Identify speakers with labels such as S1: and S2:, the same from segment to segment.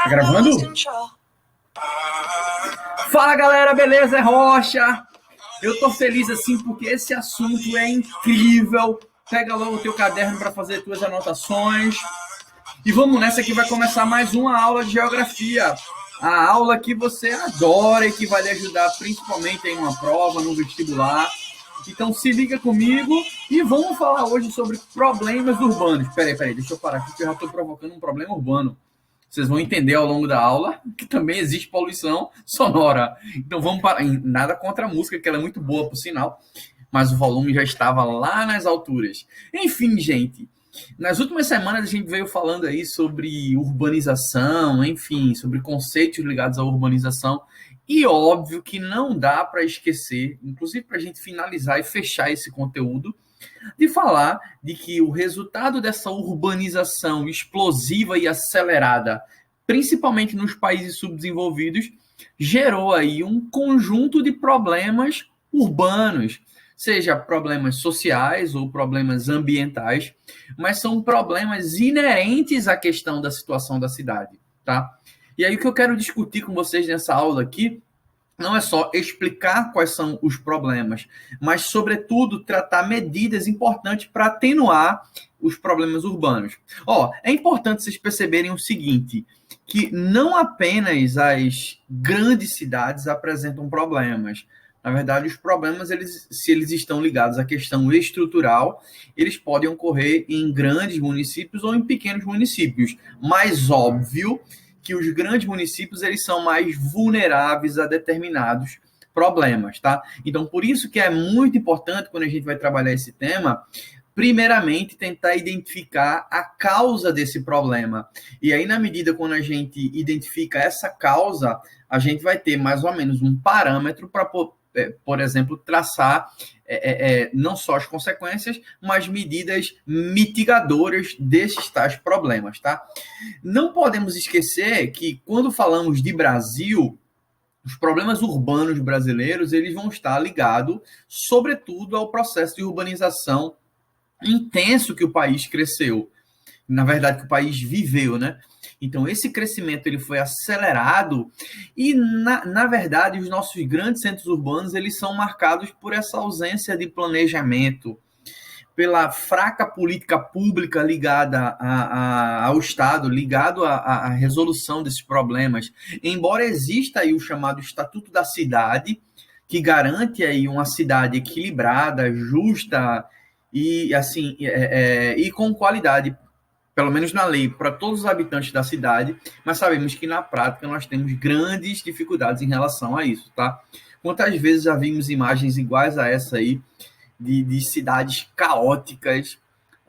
S1: Tá gravando? Fala galera, beleza? É Rocha. Eu tô feliz assim porque esse assunto é incrível. Pega logo o teu caderno para fazer tuas anotações. E vamos nessa que vai começar mais uma aula de geografia. A aula que você adora e que vai lhe ajudar principalmente em uma prova, no vestibular. Então se liga comigo e vamos falar hoje sobre problemas urbanos. Peraí, deixa eu parar aqui que eu já estou provocando um problema urbano. Vocês vão entender ao longo da aula que também existe poluição sonora. Então vamos parar. Nada contra a música, que ela é muito boa, por sinal, mas o volume já estava lá nas alturas. Enfim, gente, nas últimas semanas a gente veio falando aí sobre urbanização, enfim, sobre conceitos ligados à urbanização. E óbvio que não dá para esquecer, inclusive para a gente finalizar e fechar esse conteúdo, de falar de que o resultado dessa urbanização explosiva e acelerada, principalmente nos países subdesenvolvidos, gerou aí um conjunto de problemas urbanos, seja problemas sociais ou problemas ambientais, mas são problemas inerentes à questão da situação da cidade, tá? E aí o que eu quero discutir com vocês nessa aula aqui não é só explicar quais são os problemas, mas, sobretudo, tratar medidas importantes para atenuar os problemas urbanos. É importante vocês perceberem o seguinte, que não apenas as grandes cidades apresentam problemas. Na verdade, os problemas, se eles estão ligados à questão estrutural, eles podem ocorrer em grandes municípios ou em pequenos municípios. Mais óbvio que os grandes municípios eles são mais vulneráveis a determinados problemas, tá? Então, por isso que é muito importante, quando a gente vai trabalhar esse tema, primeiramente, tentar identificar a causa desse problema. E aí, na medida quando a gente identifica essa causa, a gente vai ter mais ou menos um parâmetro para, por exemplo, traçar não só as consequências, mas medidas mitigadoras desses tais problemas, tá? Não podemos esquecer que, quando falamos de Brasil, os problemas urbanos brasileiros eles vão estar ligados, sobretudo, ao processo de urbanização intenso que o país cresceu. Na verdade, que o país viveu, né? Então, esse crescimento ele foi acelerado e, na verdade, os nossos grandes centros urbanos eles são marcados por essa ausência de planejamento, pela fraca política pública ligada ao Estado, ligado à resolução desses problemas. Embora exista aí o chamado Estatuto da Cidade, que garante aí uma cidade equilibrada, justa e, assim, e com qualidade, pelo menos na lei, para todos os habitantes da cidade, mas sabemos que na prática nós temos grandes dificuldades em relação a isso, tá? Quantas vezes já vimos imagens iguais a essa aí, de cidades caóticas,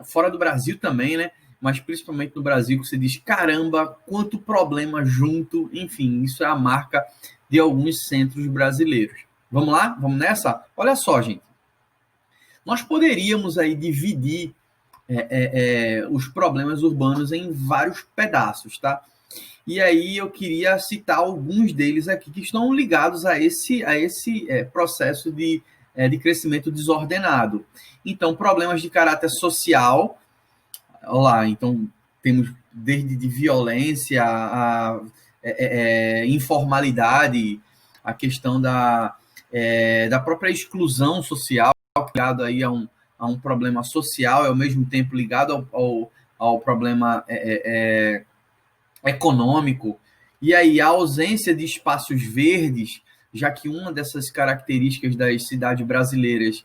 S1: fora do Brasil também, né? Mas principalmente no Brasil, que você diz, caramba, quanto problema junto, enfim, isso é a marca de alguns centros brasileiros. Vamos lá? Vamos nessa? Olha só, gente. Nós poderíamos aí dividir os problemas urbanos em vários pedaços, tá? E aí eu queria citar alguns deles aqui que estão ligados a esse processo de crescimento desordenado. Então, problemas de caráter social, olá, então temos desde de violência a informalidade, a questão da própria exclusão social, ligado aí a um problema social, e ao mesmo tempo ligado ao problema econômico, e aí a ausência de espaços verdes, já que uma dessas características das cidades brasileiras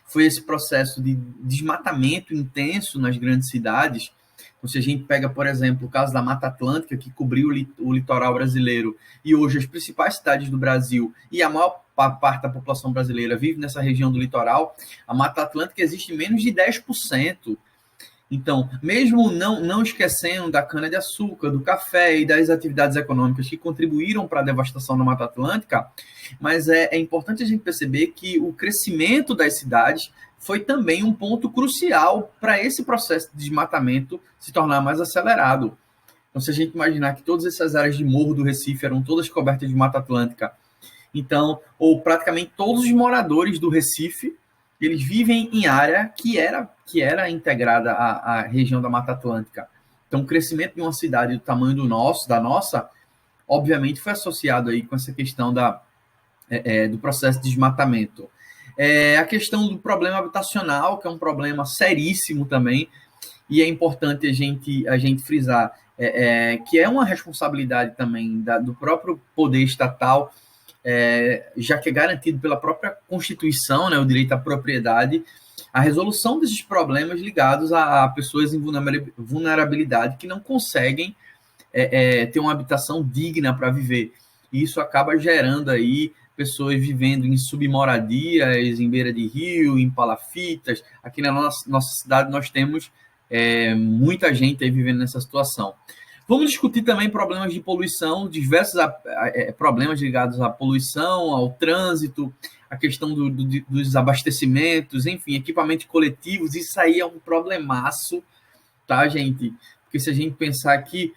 S1: foi esse processo de desmatamento intenso nas grandes cidades. Então, se a gente pega, por exemplo, o caso da Mata Atlântica, que cobriu o litoral brasileiro, e hoje as principais cidades do Brasil e a maior parte da população brasileira vive nessa região do litoral, a Mata Atlântica existe menos de 10%. Então, mesmo não esquecendo da cana-de-açúcar, do café e das atividades econômicas que contribuíram para a devastação da Mata Atlântica, mas é importante a gente perceber que o crescimento das cidades foi também um ponto crucial para esse processo de desmatamento se tornar mais acelerado. Então, se a gente imaginar que todas essas áreas de morro do Recife eram todas cobertas de Mata Atlântica, então, ou praticamente todos os moradores do Recife eles vivem em área que era integrada à região da Mata Atlântica. Então, o crescimento de uma cidade do tamanho da nossa, obviamente foi associado aí com essa questão do processo de desmatamento. A questão do problema habitacional, que é um problema seríssimo também, e é importante a gente frisar que é uma responsabilidade também do próprio poder estatal, já que é garantido pela própria Constituição, né, o direito à propriedade, a resolução desses problemas ligados a pessoas em vulnerabilidade que não conseguem ter uma habitação digna para viver. E isso acaba gerando aí pessoas vivendo em submoradias, em beira de rio, em palafitas. Aqui na nossa cidade nós temos muita gente aí vivendo nessa situação. Vamos discutir também problemas de poluição, diversos problemas ligados à poluição, ao trânsito, a questão dos abastecimentos, enfim, equipamentos coletivos. Isso aí é um problemaço, tá, gente? Porque se a gente pensar que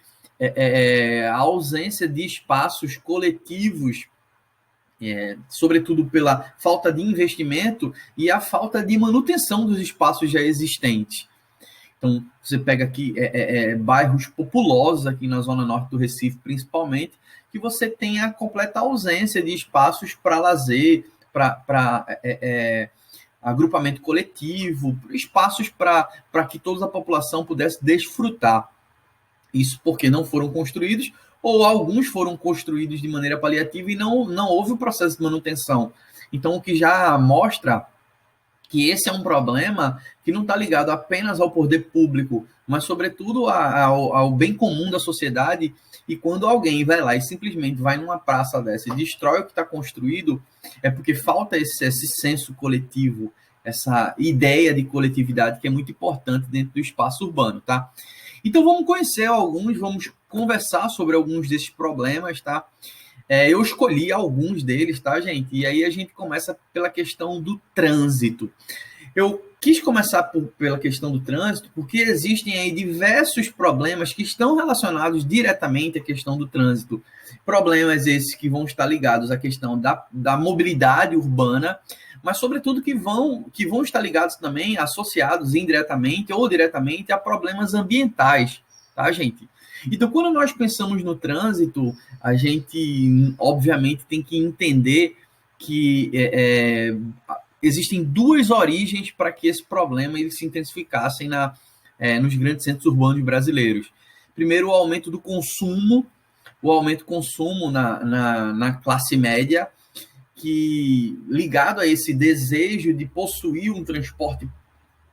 S1: a ausência de espaços coletivos, sobretudo pela falta de investimento e a falta de manutenção dos espaços já existentes. Então, você pega aqui bairros populosos aqui na zona norte do Recife, principalmente, que você tem a completa ausência de espaços para lazer, para agrupamento coletivo, espaços para que toda a população pudesse desfrutar. Isso porque não foram construídos, ou alguns foram construídos de maneira paliativa e não houve o processo de manutenção. Então, o que já mostra que esse é um problema que não está ligado apenas ao poder público, mas, sobretudo, ao bem comum da sociedade. E quando alguém vai lá e simplesmente vai numa praça dessa e destrói o que está construído, é porque falta esse senso coletivo, essa ideia de coletividade que é muito importante dentro do espaço urbano, tá? Então, vamos conhecer alguns, vamos conversar sobre alguns desses problemas, tá? Eu escolhi alguns deles, tá, gente? E aí a gente começa pela questão do trânsito. Eu quis começar pela questão do trânsito porque existem aí diversos problemas que estão relacionados diretamente à questão do trânsito. Problemas esses que vão estar ligados à questão da mobilidade urbana, mas, sobretudo, que vão estar ligados também, associados indiretamente ou diretamente a problemas ambientais, tá, gente? Então, quando nós pensamos no trânsito, a gente, obviamente, tem que entender que existem duas origens para que esse problema ele se intensificasse nos grandes centros urbanos brasileiros. Primeiro, o aumento do consumo, na classe média, que, ligado a esse desejo de possuir um transporte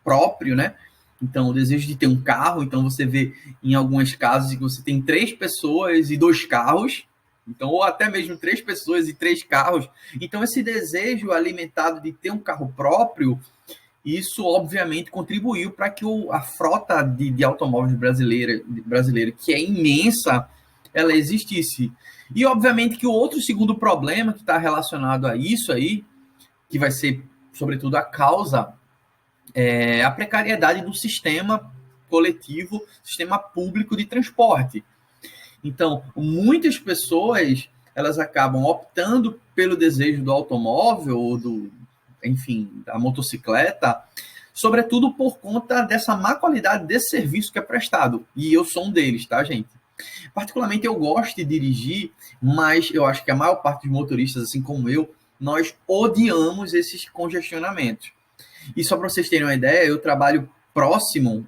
S1: próprio, né? Então, o desejo de ter um carro. Então, você vê em algumas casas que você tem 3 pessoas e 2 carros. Então, ou até mesmo 3 pessoas e 3 carros. Então, esse desejo alimentado de ter um carro próprio, isso, obviamente, contribuiu para que a frota de automóveis brasileira, que é imensa, ela existisse. E, obviamente, que o outro segundo problema que está relacionado a isso aí, que vai ser, sobretudo, a causa a precariedade do sistema coletivo, sistema público de transporte. Então, muitas pessoas elas acabam optando pelo desejo do automóvel ou da motocicleta, sobretudo por conta dessa má qualidade desse serviço que é prestado. E eu sou um deles, tá, gente? Particularmente, eu gosto de dirigir, mas eu acho que a maior parte dos motoristas, assim como eu, nós odiamos esses congestionamentos. E só para vocês terem uma ideia, eu trabalho próximo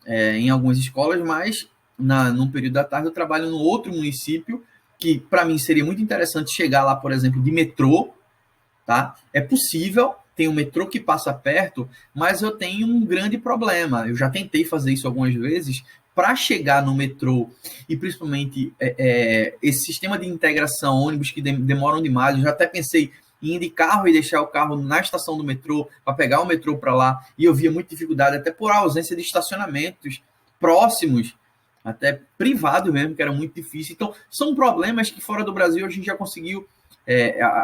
S1: em algumas escolas, mas num período da tarde eu trabalho no outro município, que para mim seria muito interessante chegar lá, por exemplo, de metrô, tá? É possível, tem um metrô que passa perto, mas eu tenho um grande problema. Eu já tentei fazer isso algumas vezes. Para chegar no metrô, e principalmente esse sistema de integração, ônibus que demoram demais, eu já até pensei em ir de carro e deixar o carro na estação do metrô, para pegar o metrô para lá, e eu via muita dificuldade, até por ausência de estacionamentos próximos, até privado mesmo, que era muito difícil. Então, são problemas que fora do Brasil a gente já conseguiu,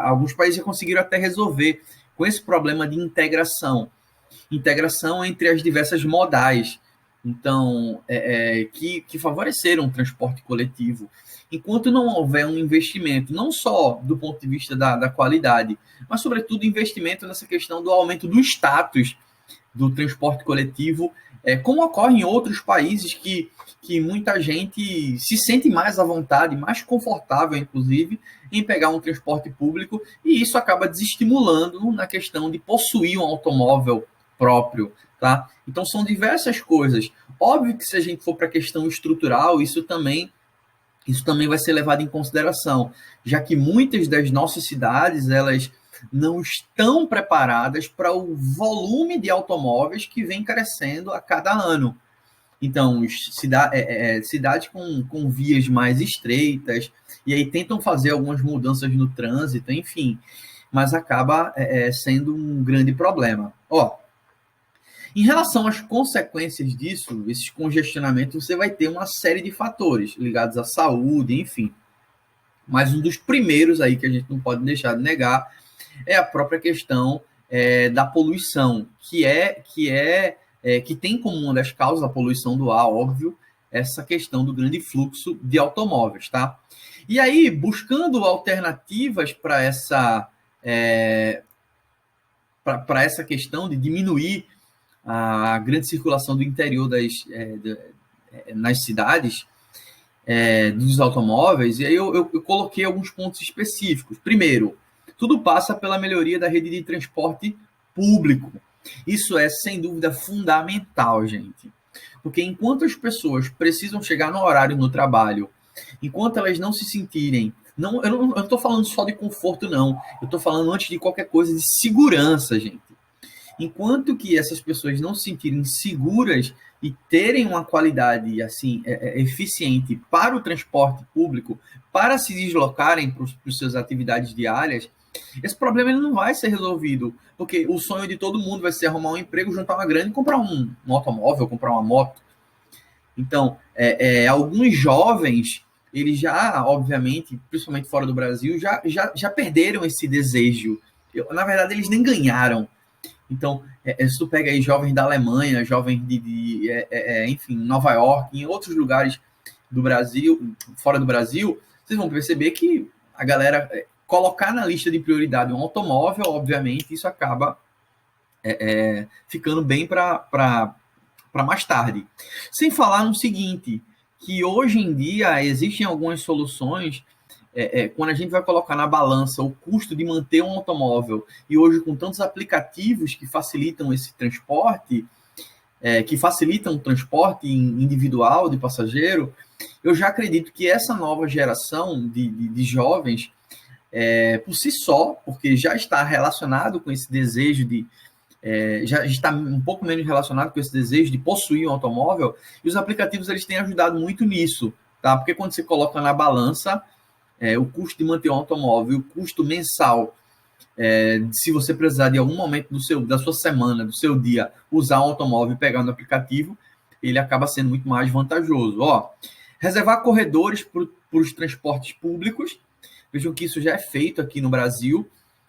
S1: alguns países já conseguiram até resolver com esse problema de integração entre as diversas modais. então que favoreceram o transporte coletivo. Enquanto não houver um investimento, não só do ponto de vista da qualidade, mas, sobretudo, investimento nessa questão do aumento do status do transporte coletivo, como ocorre em outros países que muita gente se sente mais à vontade, mais confortável, inclusive, em pegar um transporte público, e isso acaba desestimulando na questão de possuir um automóvel próprio, tá? Então, são diversas coisas. Óbvio que se a gente for para a questão estrutural, isso também vai ser levado em consideração, já que muitas das nossas cidades, elas não estão preparadas para o volume de automóveis que vem crescendo a cada ano. Então, cidades com vias mais estreitas, e aí tentam fazer algumas mudanças no trânsito, enfim, mas acaba sendo um grande problema. Em relação às consequências disso, esses congestionamentos, você vai ter uma série de fatores ligados à saúde, enfim. Mas um dos primeiros aí que a gente não pode deixar de negar é a própria questão da poluição, que tem como uma das causas da poluição do ar, óbvio, essa questão do grande fluxo de automóveis, tá? E aí, buscando alternativas para essa questão de diminuir a grande circulação do interior nas cidades, dos automóveis, e aí eu coloquei alguns pontos específicos. Primeiro, tudo passa pela melhoria da rede de transporte público. Isso é, sem dúvida, fundamental, gente. Porque enquanto as pessoas precisam chegar no horário no trabalho, enquanto elas não se sentirem... eu não estou falando só de conforto, não. Eu estou falando, antes de qualquer coisa, de segurança, gente. Enquanto que essas pessoas não se sentirem seguras e terem uma qualidade assim eficiente para o transporte público, para se deslocarem para as suas atividades diárias, esse problema ele não vai ser resolvido, porque o sonho de todo mundo vai ser arrumar um emprego, juntar uma grana e comprar um automóvel, comprar uma moto. Então, alguns jovens, eles já, obviamente, principalmente fora do Brasil, já perderam esse desejo. Na verdade, eles nem ganharam. Então, se tu pega aí jovens da Alemanha, jovens enfim, Nova York, em outros lugares do Brasil, fora do Brasil, vocês vão perceber que a galera colocar na lista de prioridade um automóvel, obviamente, isso acaba ficando bem para mais tarde. Sem falar no seguinte, que hoje em dia existem algumas soluções. Quando a gente vai colocar na balança o custo de manter um automóvel, e hoje com tantos aplicativos que facilitam esse transporte, que facilitam o transporte individual de passageiro, eu já acredito que essa nova geração de jovens, por si só, porque já está relacionado com esse desejo já está um pouco menos relacionado com esse desejo de possuir um automóvel, e os aplicativos eles têm ajudado muito nisso, tá? Porque quando você coloca na balança o custo de manter um automóvel, o custo mensal, se você precisar de algum momento da sua semana, do seu dia, usar um automóvel e pegar no aplicativo, ele acaba sendo muito mais vantajoso. Reservar corredores para os transportes públicos. Vejam que isso já é feito aqui no Brasil.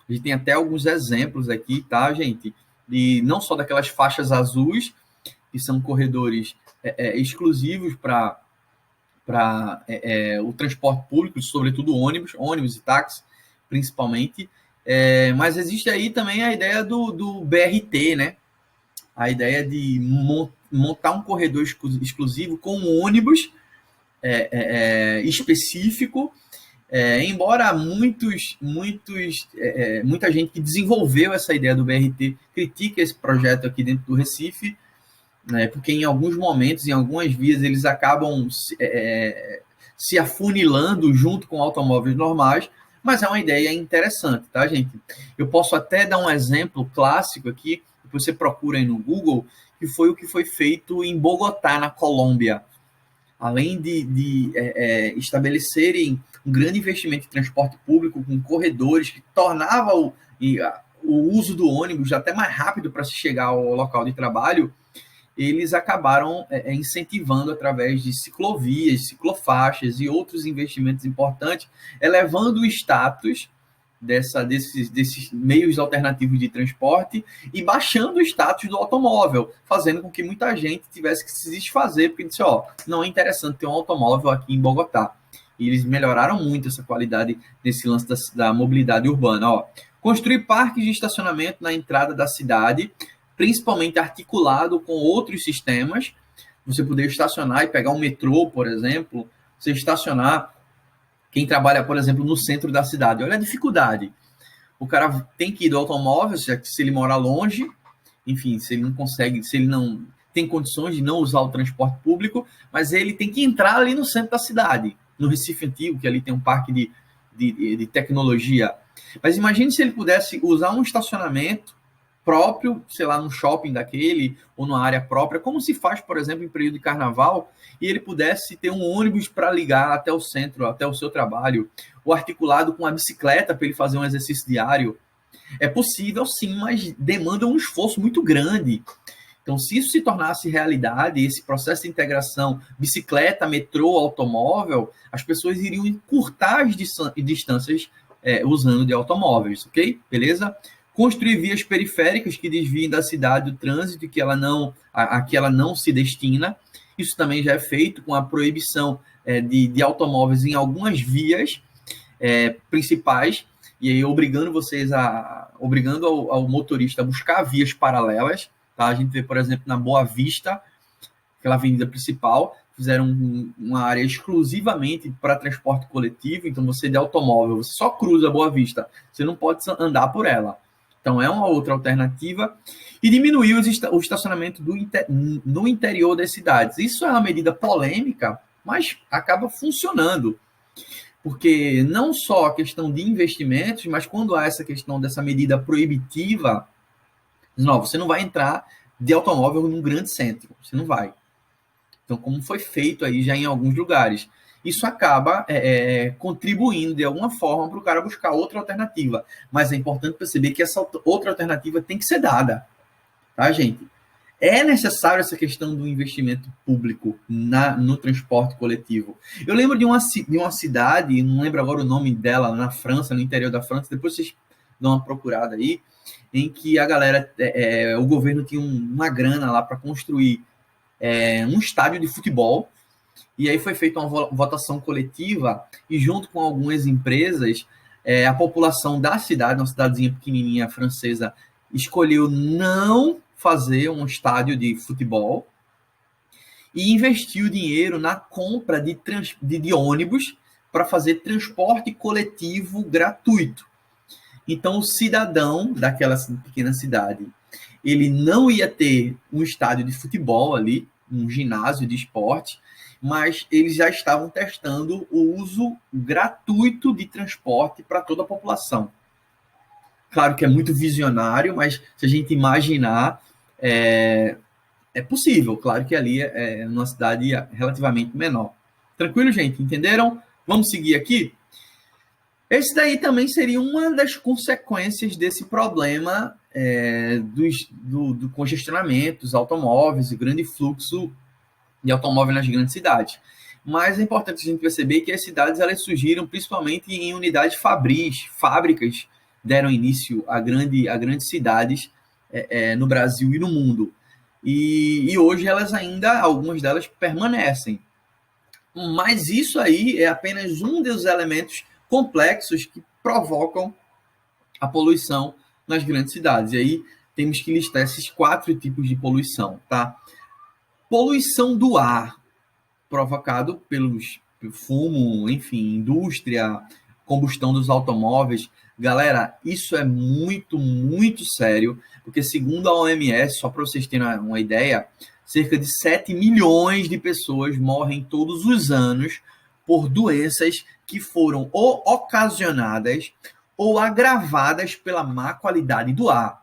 S1: A gente tem até alguns exemplos aqui, tá, gente? E não só daquelas faixas azuis, que são corredores exclusivos para o transporte público, sobretudo ônibus e táxi, principalmente. Mas existe aí também a ideia do BRT, né? A ideia de montar um corredor exclusivo com um ônibus específico, embora muita gente que desenvolveu essa ideia do BRT critica esse projeto aqui dentro do Recife, porque em alguns momentos, em algumas vias, eles acabam se afunilando junto com automóveis normais, mas é uma ideia interessante, tá, gente? Eu posso até dar um exemplo clássico aqui, que você procura aí no Google, que foi o que foi feito em Bogotá, na Colômbia. Além de estabelecerem um grande investimento em transporte público, com corredores, que tornava o uso do ônibus até mais rápido para se chegar ao local de trabalho, eles acabaram incentivando através de ciclovias, ciclofaixas e outros investimentos importantes, elevando o status desses meios alternativos de transporte e baixando o status do automóvel, fazendo com que muita gente tivesse que se desfazer, porque disse, não é interessante ter um automóvel aqui em Bogotá. E eles melhoraram muito essa qualidade desse lance da mobilidade urbana. Construir parques de estacionamento na entrada da cidade, principalmente articulado com outros sistemas, você poder estacionar e pegar um metrô, por exemplo, você estacionar. Quem trabalha, por exemplo, no centro da cidade, olha a dificuldade. O cara tem que ir do automóvel, se ele mora longe, enfim, se ele não consegue, se ele não tem condições de não usar o transporte público, mas ele tem que entrar ali no centro da cidade, no Recife Antigo, que ali tem um parque de tecnologia. Mas imagine se ele pudesse usar um estacionamento próprio, sei lá, num shopping daquele, ou numa área própria, como se faz, por exemplo, em período de carnaval, e ele pudesse ter um ônibus para ligar até o centro, até o seu trabalho, ou articulado com uma bicicleta para ele fazer um exercício diário. É possível, sim, mas demanda um esforço muito grande. Então, se isso se tornasse realidade, esse processo de integração bicicleta, metrô, automóvel, as pessoas iriam encurtar as distâncias usando de automóveis, ok? Beleza? Construir vias periféricas que desviem da cidade o trânsito que a que ela não se destina. Isso também já é feito com a proibição de automóveis em algumas vias principais, e aí obrigando ao motorista a buscar vias paralelas. Tá? A gente vê, por exemplo, na Boa Vista, aquela avenida principal, fizeram uma área exclusivamente para transporte coletivo, então você de automóvel, você só cruza a Boa Vista, você não pode andar por ela. Então, é uma outra alternativa. E diminuir o estacionamento no interior das cidades. Isso é uma medida polêmica, mas acaba funcionando. Porque não só a questão de investimentos, mas quando há essa questão dessa medida proibitiva, você não vai entrar de automóvel num grande centro. Você não vai. Então, como foi feito aí já em alguns lugares. Isso acaba contribuindo de alguma forma para o cara buscar outra alternativa. Mas é importante perceber que essa outra alternativa tem que ser dada. Tá, gente? É necessário essa questão do investimento público no transporte coletivo. Eu lembro de uma cidade, não lembro agora o nome dela, na França, no interior da França, depois vocês dão uma procurada aí, em que a galera, o governo tinha uma grana lá para construir um estádio de futebol. E aí foi feita uma votação coletiva e junto com algumas empresas, a população da cidade, uma cidadezinha pequenininha francesa, escolheu não fazer um estádio de futebol e investiu dinheiro na compra de ônibus para fazer transporte coletivo gratuito. Então, o cidadão daquela pequena cidade, ele não ia ter um estádio de futebol ali, um ginásio de esporte, mas eles já estavam testando o uso gratuito de transporte para toda a população. Claro que é muito visionário, mas se a gente imaginar, é possível. Claro que ali é uma cidade relativamente menor. Tranquilo, gente? Entenderam? Vamos seguir aqui? Esse daí também seria uma das consequências desse problema do congestionamento dos automóveis, o grande fluxo de automóvel nas grandes cidades. Mas é importante a gente perceber que as cidades elas surgiram principalmente em unidades fabris, fábricas deram início a grandes cidades no Brasil e no mundo. E hoje elas ainda, algumas delas permanecem. Mas isso aí é apenas um dos elementos complexos que provocam a poluição nas grandes cidades. E aí temos que listar esses 4 tipos de poluição, tá? Poluição do ar, provocado pelo fumo, enfim, indústria, combustão dos automóveis. Galera, isso é muito, muito sério, porque segundo a OMS, só para vocês terem uma ideia, cerca de 7 milhões de pessoas morrem todos os anos por doenças que foram ou ocasionadas ou agravadas pela má qualidade do ar.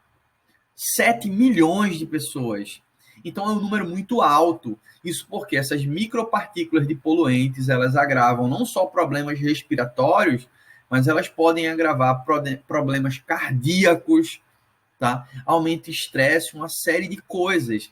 S1: 7 milhões de pessoas. Então é um número muito alto. Isso porque essas micropartículas de poluentes, elas agravam não só problemas respiratórios, mas elas podem agravar problemas cardíacos, tá? Aumenta o estresse, uma série de coisas.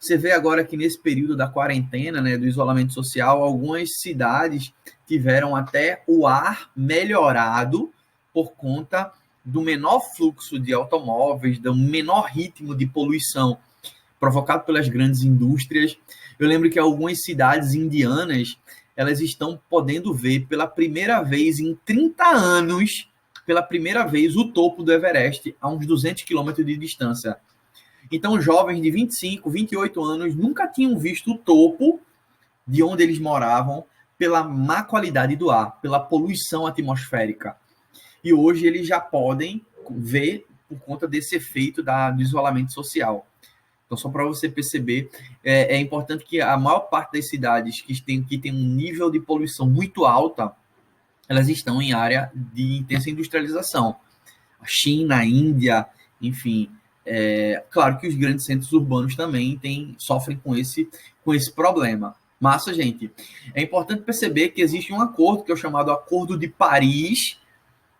S1: Você vê agora que nesse período da quarentena, né, do isolamento social, algumas cidades tiveram até o ar melhorado por conta do menor fluxo de automóveis, do menor ritmo de poluição provocado pelas grandes indústrias. Eu lembro que algumas cidades indianas, elas estão podendo ver pela primeira vez em 30 anos, pela primeira vez, o topo do Everest a uns 200 quilômetros de distância. Então, jovens de 25, 28 anos nunca tinham visto o topo de onde eles moravam pela má qualidade do ar, pela poluição atmosférica. E hoje eles já podem ver por conta desse efeito do isolamento social. Então, só para você perceber, é importante que a maior parte das cidades que tem um nível de poluição muito alta, elas estão em área de intensa industrialização. A China, a Índia, enfim. Claro que os grandes centros urbanos também sofrem com esse problema. Massa, gente. É importante perceber que existe um acordo, que é o chamado Acordo de Paris,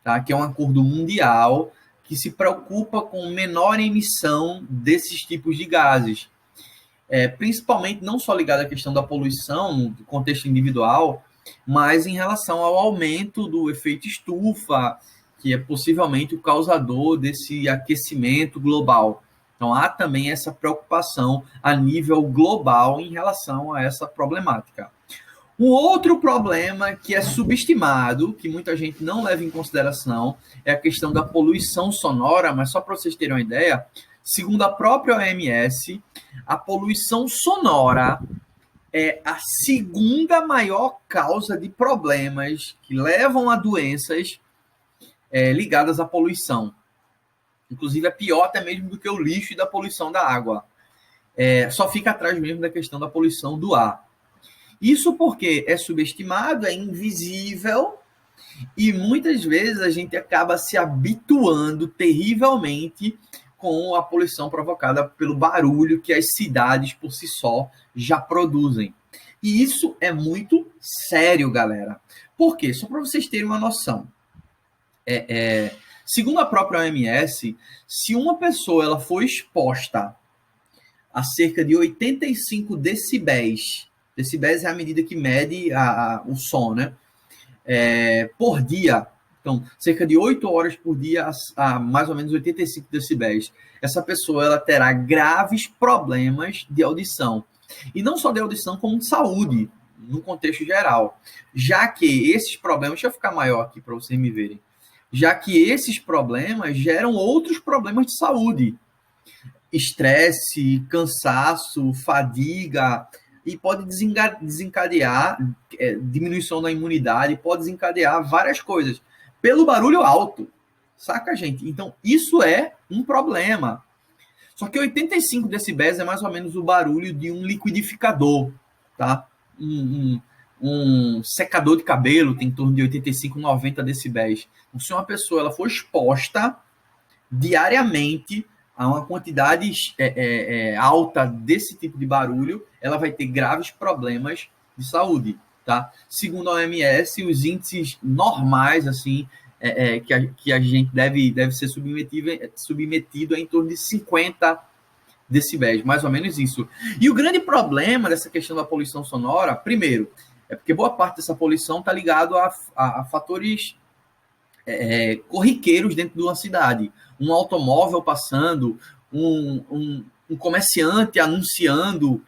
S1: tá? Que é um acordo mundial que se preocupa com menor emissão desses tipos de gases. Principalmente não só ligado à questão da poluição, no contexto individual, mas em relação ao aumento do efeito estufa, que é possivelmente o causador desse aquecimento global. Então, há também essa preocupação a nível global em relação a essa problemática. Um outro problema que é subestimado, que muita gente não leva em consideração, é a questão da poluição sonora, mas só para vocês terem uma ideia, segundo a própria OMS, a poluição sonora é a segunda maior causa de problemas que levam a doenças ligadas à poluição. Inclusive, é pior até mesmo do que o lixo e da poluição da água. Só fica atrás mesmo da questão da poluição do ar. Isso porque é subestimado, é invisível, e muitas vezes a gente acaba se habituando terrivelmente com a poluição provocada pelo barulho que as cidades por si só já produzem. E isso é muito sério, galera. Por quê? Só para vocês terem uma noção. Segundo a própria OMS, se uma pessoa ela for exposta a cerca de 85 decibéis, decibéis é a medida que mede o som, né? Por dia. Então, cerca de 8 horas por dia a mais ou menos 85 decibéis. Essa pessoa ela terá graves problemas de audição. E não só de audição, como de saúde, no contexto geral. Já que esses problemas... Deixa eu ficar maior aqui para vocês me verem. Já que esses problemas geram outros problemas de saúde. Estresse, cansaço, fadiga... E pode desencadear diminuição da imunidade, pode desencadear várias coisas pelo barulho alto, saca, gente? Então, isso é um problema. Só que 85 decibéis é mais ou menos o barulho de um liquidificador, tá? Um secador de cabelo tem em torno de 85, 90 decibéis. Então, se uma pessoa ela for exposta diariamente a uma quantidade alta desse tipo de barulho, ela vai ter graves problemas de saúde, tá? Segundo a OMS, os índices normais, assim, que a gente deve ser submetido é em torno de 50 decibéis, mais ou menos isso. E o grande problema dessa questão da poluição sonora, primeiro, é porque boa parte dessa poluição está ligado a fatores corriqueiros dentro de uma cidade. Um automóvel passando, um comerciante anunciando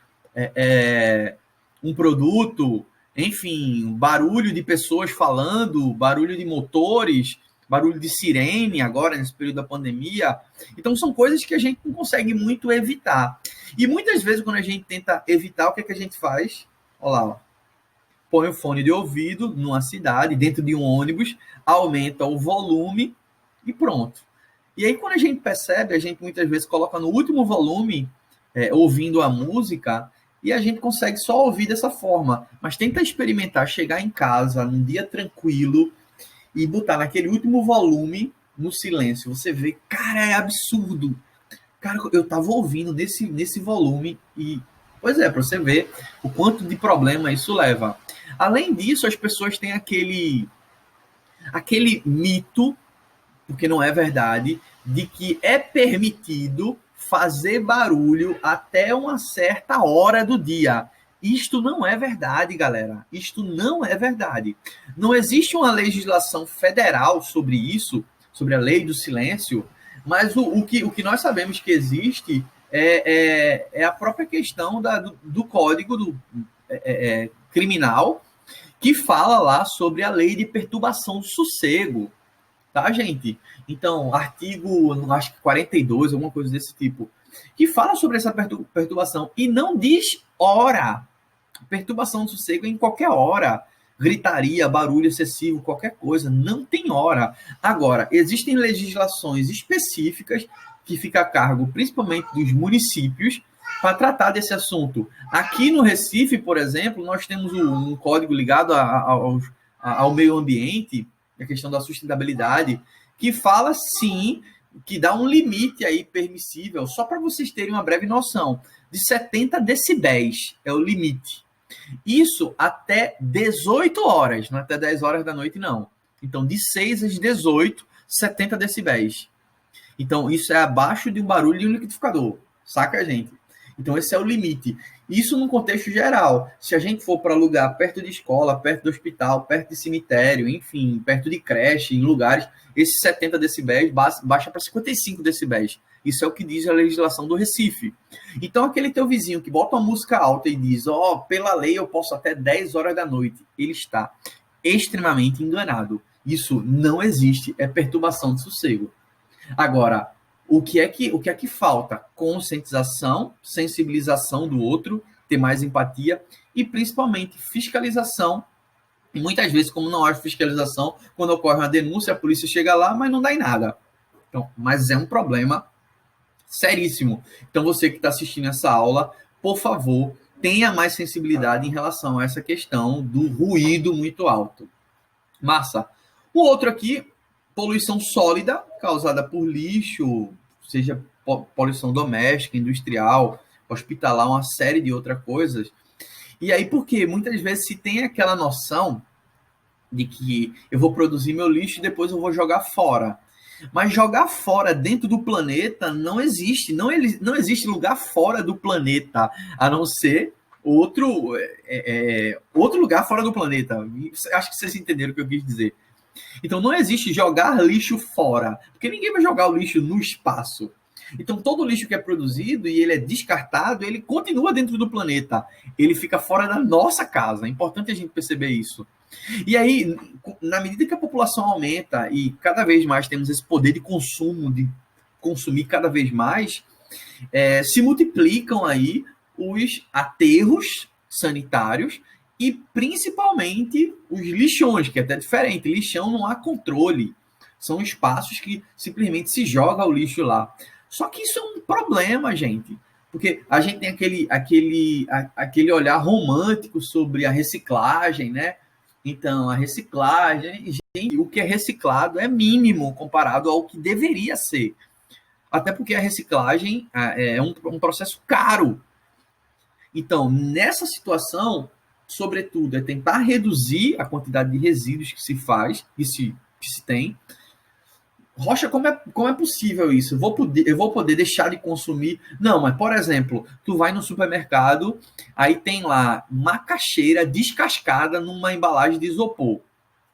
S1: um produto, enfim, barulho de pessoas falando, barulho de motores, barulho de sirene agora nesse período da pandemia. Então são coisas que a gente não consegue muito evitar. E muitas vezes quando a gente tenta evitar, o que é que a gente faz? Olha lá, ó. Põe o fone de ouvido numa cidade, dentro de um ônibus, aumenta o volume e pronto. E aí, quando a gente percebe, a gente muitas vezes coloca no último volume, ouvindo a música, e a gente consegue só ouvir dessa forma. Mas tenta experimentar, chegar em casa, num dia tranquilo, e botar naquele último volume, no silêncio. Você vê, cara, é absurdo. Cara, eu tava ouvindo nesse volume, e, pois para você ver o quanto de problema isso leva. Além disso, as pessoas têm aquele mito, porque não é verdade, de que é permitido fazer barulho até uma certa hora do dia. Isto não é verdade, galera. Isto não é verdade. Não existe uma legislação federal sobre isso, sobre a lei do silêncio, mas o que nós sabemos que existe é a própria questão do código criminal, que fala lá sobre a lei de perturbação do sossego, tá, gente? Então, artigo, acho que 42, alguma coisa desse tipo, que fala sobre essa perturbação e não diz hora. Perturbação do sossego é em qualquer hora. Gritaria, barulho excessivo, qualquer coisa, não tem hora. Agora, existem legislações específicas que fica a cargo, principalmente dos municípios, para tratar desse assunto. Aqui no Recife, por exemplo, nós temos um código ligado ao meio ambiente, a questão da sustentabilidade, que fala sim, que dá um limite aí permissível, só para vocês terem uma breve noção, de 70 decibéis é o limite. Isso até 18 horas, não até 10 horas da noite, não. Então, de 6 às 18, 70 decibéis. Então, isso é abaixo de um barulho de um liquidificador. Saca, gente? Então, esse é o limite. Isso num contexto geral. Se a gente for para lugar perto de escola, perto do hospital, perto de cemitério, enfim, perto de creche, em lugares, esses 70 decibéis baixa para 55 decibéis. Isso é o que diz a legislação do Recife. Então, aquele teu vizinho que bota uma música alta e diz, pela lei eu posso até 10 horas da noite, ele está extremamente enganado. Isso não existe, é perturbação de sossego. Agora, o que é que falta? Conscientização, sensibilização do outro, ter mais empatia e, principalmente, fiscalização. E muitas vezes, como não há fiscalização, quando ocorre uma denúncia, a polícia chega lá, mas não dá em nada. Então, mas é um problema seríssimo. Então, você que está assistindo essa aula, por favor, tenha mais sensibilidade em relação a essa questão do ruído muito alto. Massa. O outro aqui, poluição sólida, causada por lixo, seja poluição doméstica, industrial, hospitalar, uma série de outras coisas. E aí, por quê? Muitas vezes se tem aquela noção de que eu vou produzir meu lixo e depois eu vou jogar fora. Mas jogar fora dentro do planeta não existe. Não existe lugar fora do planeta, a não ser outro lugar fora do planeta. Acho que vocês entenderam o que eu quis dizer. Então não existe jogar lixo fora, porque ninguém vai jogar o lixo no espaço. Então todo o lixo que é produzido e ele é descartado, ele continua dentro do planeta. Ele fica fora da nossa casa. É importante a gente perceber isso. E aí, na medida que a população aumenta e cada vez mais temos esse poder de consumo, de consumir cada vez mais, se multiplicam aí os aterros sanitários e principalmente os lixões, que é até diferente. Lixão não há controle. São espaços que simplesmente se joga o lixo lá. Só que isso é um problema, gente. Porque a gente tem aquele olhar romântico sobre a reciclagem, né? Então, a reciclagem, gente, o que é reciclado é mínimo comparado ao que deveria ser. Até porque a reciclagem é um processo caro. Então, nessa situação, sobretudo, é tentar reduzir a quantidade de resíduos que se faz, que se tem. Rocha, como é possível isso? Eu vou poder deixar de consumir? Não, mas, por exemplo, tu vai no supermercado, aí tem lá macaxeira descascada numa embalagem de isopor.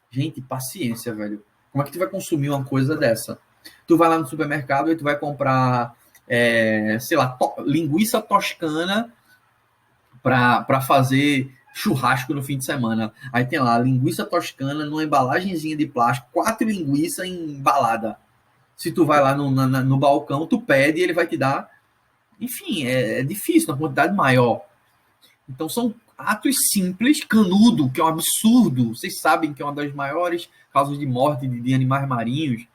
S1: Gente, paciência, velho. Como é que tu vai consumir uma coisa dessa? Tu vai lá no supermercado e tu vai comprar, sei lá, linguiça toscana para fazer churrasco no fim de semana. Aí tem lá linguiça toscana numa embalagenzinha de plástico, 4 linguiças embalada. Se tu vai lá no balcão, tu pede e ele vai te dar. Enfim, é difícil, uma quantidade maior. Então são atos simples, canudo, que é um absurdo. Vocês sabem que é uma das maiores causas de morte de animais marinhos.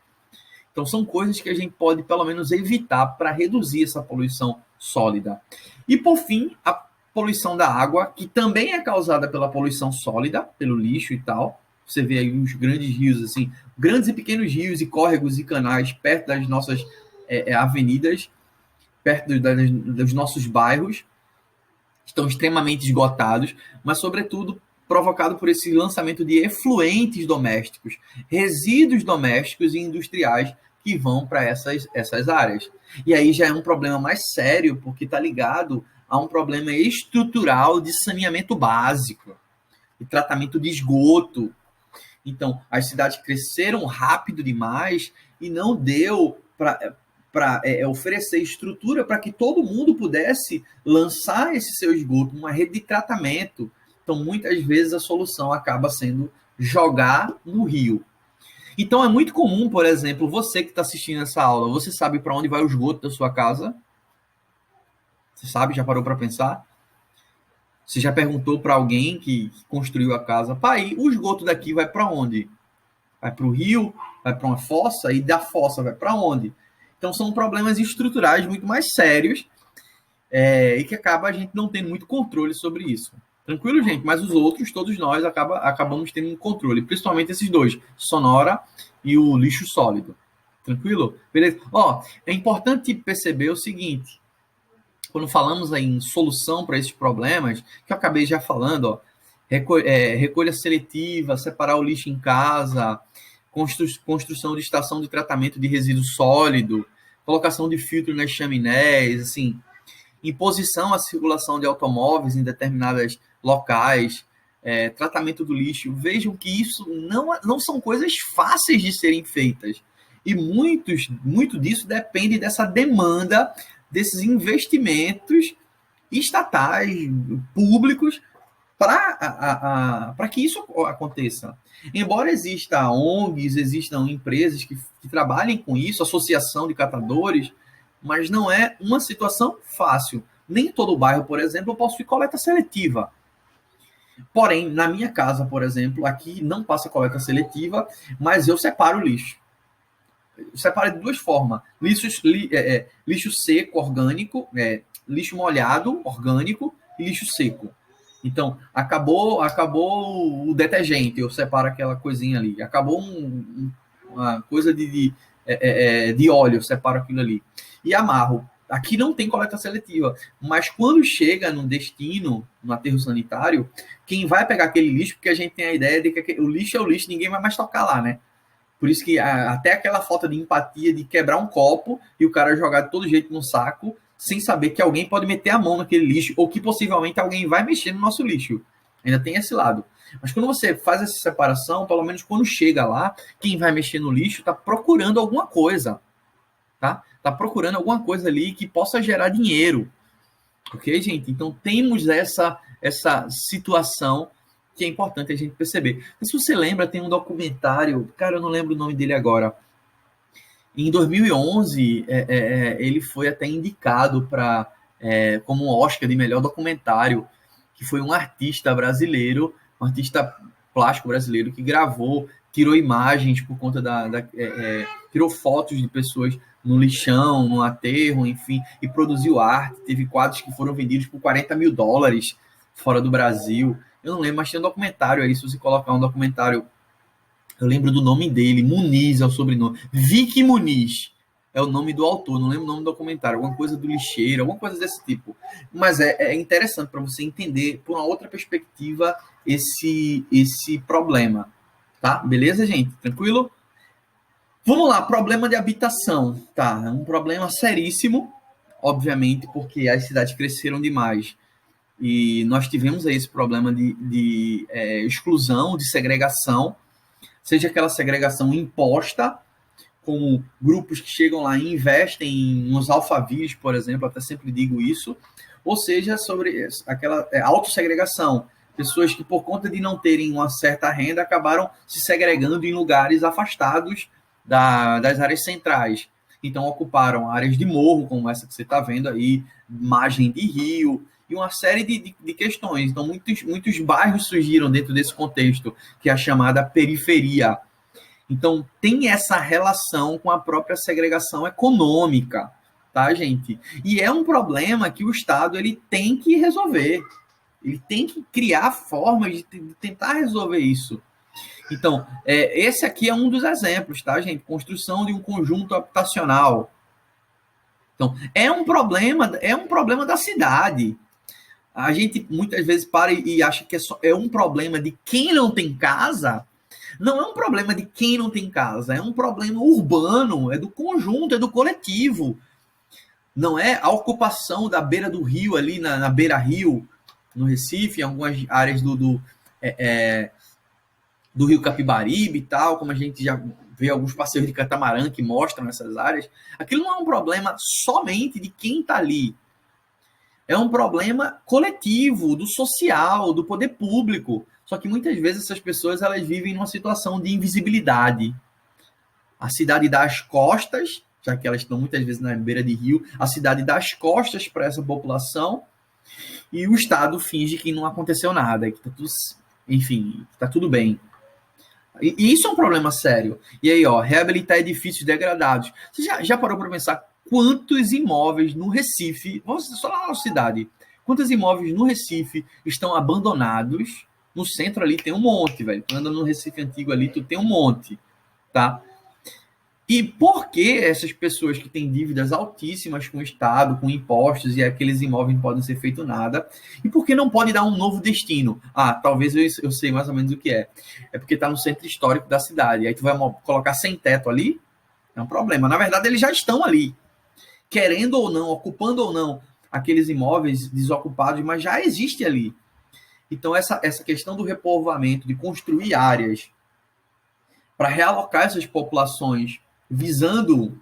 S1: Então são coisas que a gente pode pelo menos evitar para reduzir essa poluição sólida. E por fim, a poluição da água, que também é causada pela poluição sólida, pelo lixo e tal. Você vê aí os grandes rios, assim, grandes e pequenos rios e córregos e canais perto das nossas avenidas, perto dos nossos bairros, estão extremamente esgotados, mas, sobretudo, provocado por esse lançamento de efluentes domésticos, resíduos domésticos e industriais que vão para essas áreas. E aí já é um problema mais sério, porque está ligado há um problema estrutural de saneamento básico, de tratamento de esgoto. Então, as cidades cresceram rápido demais e não deu para oferecer estrutura para que todo mundo pudesse lançar esse seu esgoto, uma rede de tratamento. Então, muitas vezes a solução acaba sendo jogar no rio. Então, é muito comum, por exemplo, você que está assistindo essa aula, você sabe para onde vai o esgoto da sua casa? Você sabe? Já parou para pensar? Você já perguntou para alguém que construiu a casa, pai, o esgoto daqui vai para onde? Vai para o rio? Vai para uma fossa? E da fossa vai para onde? Então, são problemas estruturais muito mais sérios e que acaba a gente não tendo muito controle sobre isso. Tranquilo, gente? Mas os outros, todos nós, acabamos tendo um controle, principalmente esses dois, sonora e o lixo sólido. Tranquilo? Beleza? Ó, é importante perceber o seguinte, quando falamos aí em solução para esses problemas, que eu acabei já falando, ó, recolha seletiva, separar o lixo em casa, construção de estação de tratamento de resíduo sólido, colocação de filtro nas chaminés, assim, imposição à circulação de automóveis em determinados locais, tratamento do lixo. Vejam que isso não são coisas fáceis de serem feitas. E muito disso depende dessa demanda, desses investimentos estatais, públicos, para que isso aconteça. Embora exista ONGs, existam empresas que trabalhem com isso, associação de catadores, mas não é uma situação fácil. Nem todo bairro, por exemplo, possui coleta seletiva. Porém, na minha casa, por exemplo, aqui não passa coleta seletiva, mas eu separo o lixo. Eu separo de duas formas. Lixo seco, orgânico, lixo molhado, orgânico, e lixo seco. Então, acabou o detergente, eu separo aquela coisinha ali. Acabou uma coisa de óleo, eu separo aquilo ali. E amarro. Aqui não tem coleta seletiva, mas quando chega no destino, no aterro sanitário, quem vai pegar aquele lixo, porque a gente tem a ideia de que o lixo é o lixo, ninguém vai mais tocar lá, né? Por isso que até aquela falta de empatia de quebrar um copo e o cara jogar de todo jeito no saco, sem saber que alguém pode meter a mão naquele lixo, ou que possivelmente alguém vai mexer no nosso lixo. Ainda tem esse lado. Mas quando você faz essa separação, pelo menos quando chega lá, quem vai mexer no lixo está procurando alguma coisa. Tá? Tá procurando alguma coisa ali que possa gerar dinheiro. Ok, gente? Então temos essa situação que é importante a gente perceber. Mas se você lembra, tem um documentário, cara, eu não lembro o nome dele agora. Em 2011, ele foi até indicado como um Oscar de melhor documentário, que foi um artista brasileiro, um artista plástico brasileiro que gravou, tirou imagens por conta tirou fotos de pessoas no lixão, no aterro, enfim, e produziu arte. Teve quadros que foram vendidos por $40 mil fora do Brasil. Eu não lembro, mas tem um documentário aí, se você colocar um documentário, eu lembro do nome dele, Muniz é o sobrenome, Vicky Muniz é o nome do autor, não lembro o nome do documentário, alguma coisa do lixeiro, alguma coisa desse tipo. Mas é interessante para você entender, por uma outra perspectiva, esse problema. Tá? Beleza, gente? Tranquilo? Vamos lá, problema de habitação. Tá, é um problema seríssimo, obviamente, porque as cidades cresceram demais. E nós tivemos aí esse problema de exclusão, de segregação, seja aquela segregação imposta, como grupos que chegam lá e investem nos alfavios, por exemplo, até sempre digo isso, ou seja, sobre aquela autossegregação, pessoas que por conta de não terem uma certa renda acabaram se segregando em lugares afastados das áreas centrais. Então ocuparam áreas de morro, como essa que você está vendo aí, margem de rio, e uma série de questões. Então muitos bairros surgiram dentro desse contexto, que é a chamada periferia. Então tem essa relação com a própria segregação econômica, tá, gente? E é um problema que o Estado ele tem que resolver. Ele tem que criar formas de tentar resolver isso. Então, esse aqui é um dos exemplos, tá, gente? Construção de um conjunto habitacional. Então, é um problema da cidade. A gente muitas vezes para e acha que é um problema de quem não tem casa. Não é um problema de quem não tem casa, é um problema urbano, é do conjunto, é do coletivo. não é a ocupação da beira do rio ali, na beira-rio, no Recife, em algumas áreas do rio Capibaribe e tal, como a gente já vê alguns passeios de catamarã que mostram essas áreas. Aquilo não é um problema somente de quem está ali. É um problema coletivo, do social, do poder público. Só que muitas vezes essas pessoas elas vivem numa situação de invisibilidade. A cidade dá as costas, já que elas estão muitas vezes na beira de rio, a cidade dá as costas para essa população e o Estado finge que não aconteceu nada, que tá tudo, enfim, está tudo bem. E isso é um problema sério. E aí, ó, reabilitar edifícios degradados. Você já parou para pensar quantos imóveis no Recife, só lá na cidade, quantos imóveis no Recife estão abandonados? No centro ali tem um monte, velho. Tu anda no Recife antigo ali, tu tem um monte, tá? E por que essas pessoas que têm dívidas altíssimas com o Estado, com impostos, e aqueles imóveis não podem ser feito nada? E por que não pode dar um novo destino? Ah, talvez eu sei mais ou menos o que é. É porque está no centro histórico da cidade. Aí tu vai colocar sem teto ali? É um problema. Na verdade, eles já estão ali. Querendo ou não, ocupando ou não aqueles imóveis desocupados, mas já existe ali. Então, essa questão do repovoamento, de construir áreas para realocar essas populações, visando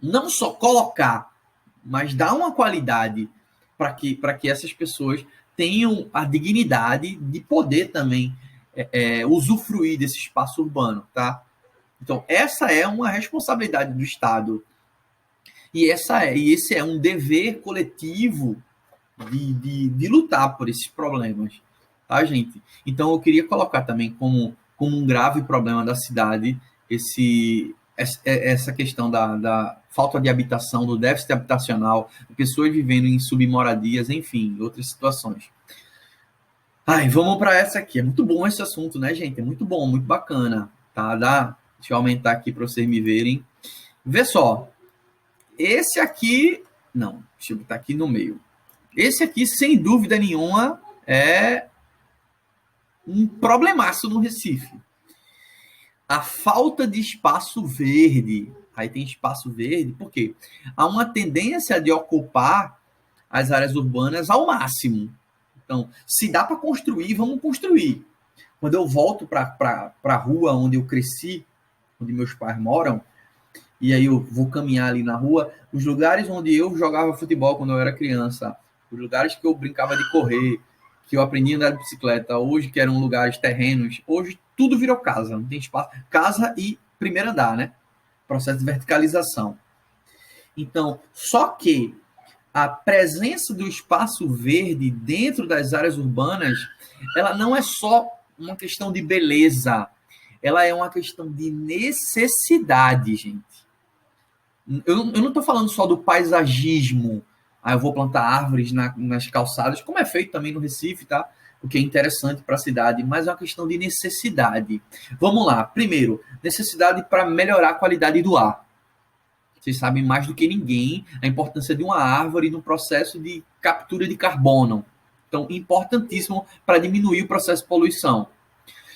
S1: não só colocar, mas dar uma qualidade para que essas pessoas tenham a dignidade de poder também usufruir desse espaço urbano, tá? Então, essa é uma responsabilidade do Estado. E esse é um dever coletivo de lutar por esses problemas, tá, gente? Então, eu queria colocar também como um grave problema da cidade essa questão da falta de habitação, do déficit habitacional, pessoas vivendo em submoradias, enfim, outras situações. Ai, vamos para essa aqui. É muito bom esse assunto, né, gente? É muito bom, muito bacana, tá? Deixa eu aumentar aqui para vocês me verem. Vê só. Esse aqui... Não, deixa eu botar aqui no meio. Esse aqui, sem dúvida nenhuma, é um problemaço no Recife. A falta de espaço verde. Aí tem espaço verde, por quê? Há uma tendência de ocupar as áreas urbanas ao máximo. Então, se dá para construir, vamos construir. Quando eu volto para a rua onde eu cresci, onde meus pais moram, e aí eu vou caminhar ali na rua, os lugares onde eu jogava futebol quando eu era criança, os lugares que eu brincava de correr, que eu aprendi a andar de bicicleta, hoje que eram lugares terrenos, hoje tudo virou casa, não tem espaço. Casa e primeiro andar, né? Processo de verticalização. Então, só que a presença do espaço verde dentro das áreas urbanas, ela não é só uma questão de beleza, ela é uma questão de necessidade, gente. Eu não estou falando só do paisagismo, eu vou plantar árvores nas calçadas, como é feito também no Recife, tá? O que é interessante para a cidade, mas é uma questão de necessidade. Vamos lá. Primeiro, necessidade para melhorar a qualidade do ar. Vocês sabem mais do que ninguém a importância de uma árvore no processo de captura de carbono. Então, importantíssimo para diminuir o processo de poluição.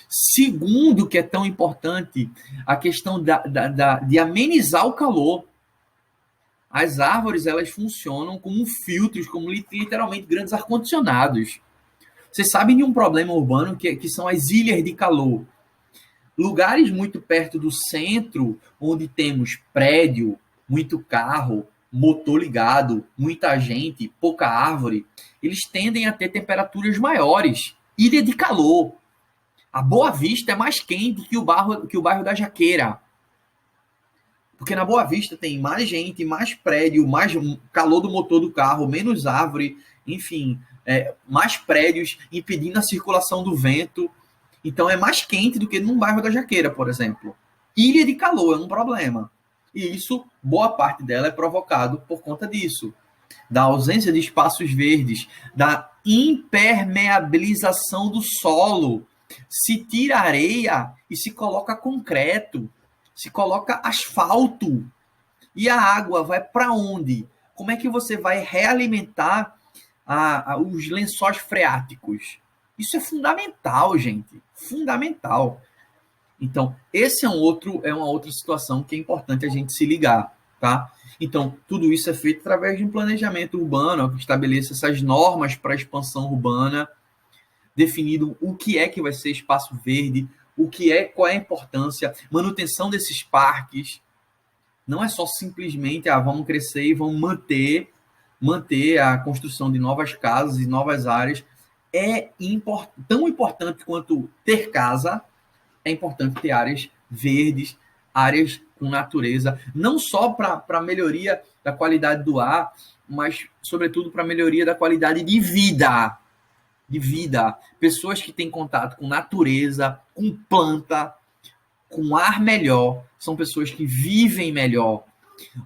S1: Segundo, que é tão importante, a questão de amenizar o calor. As árvores, elas funcionam como filtros, como literalmente grandes ar-condicionados. Vocês sabem de um problema urbano que são as ilhas de calor. Lugares muito perto do centro, onde temos prédio, muito carro, motor ligado, muita gente, pouca árvore, eles tendem a ter temperaturas maiores. Ilha de calor. A Boa Vista é mais quente que o bairro da Jaqueira. Porque na Boa Vista tem mais gente, mais prédio, mais calor do motor do carro, menos árvore, enfim, mais prédios impedindo a circulação do vento. Então é mais quente do que num bairro da Jaqueira, por exemplo. Ilha de calor é um problema. E isso, boa parte dela é provocado por conta disso. Da ausência de espaços verdes, da impermeabilização do solo. Se tira areia e se coloca concreto, se coloca asfalto. E a água vai para onde? Como é que você vai realimentar os lençóis freáticos? Isso é fundamental, gente. Fundamental. Então, esse é uma outra situação que é importante a gente se ligar. tá? Então, tudo isso é feito através de um planejamento urbano, que estabeleça essas normas para a expansão urbana, definido o que é que vai ser espaço verde, qual é a importância, manutenção desses parques. Não é só simplesmente, vamos crescer e vamos manter a construção de novas casas e novas áreas. Tão importante quanto ter casa, é importante ter áreas verdes, áreas com natureza, não só para a melhoria da qualidade do ar, mas, sobretudo, para a melhoria da qualidade de vida. Pessoas que têm contato com natureza, com planta, com ar melhor, são pessoas que vivem melhor.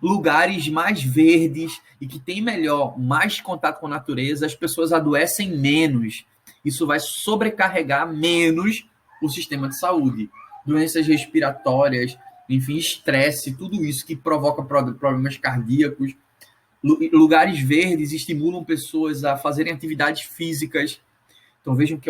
S1: Lugares mais verdes e que têm mais contato com a natureza, as pessoas adoecem menos. Isso vai sobrecarregar menos o sistema de saúde. Doenças respiratórias, enfim, estresse, tudo isso que provoca problemas cardíacos. Lugares verdes estimulam pessoas a fazerem atividades físicas. Então vejam que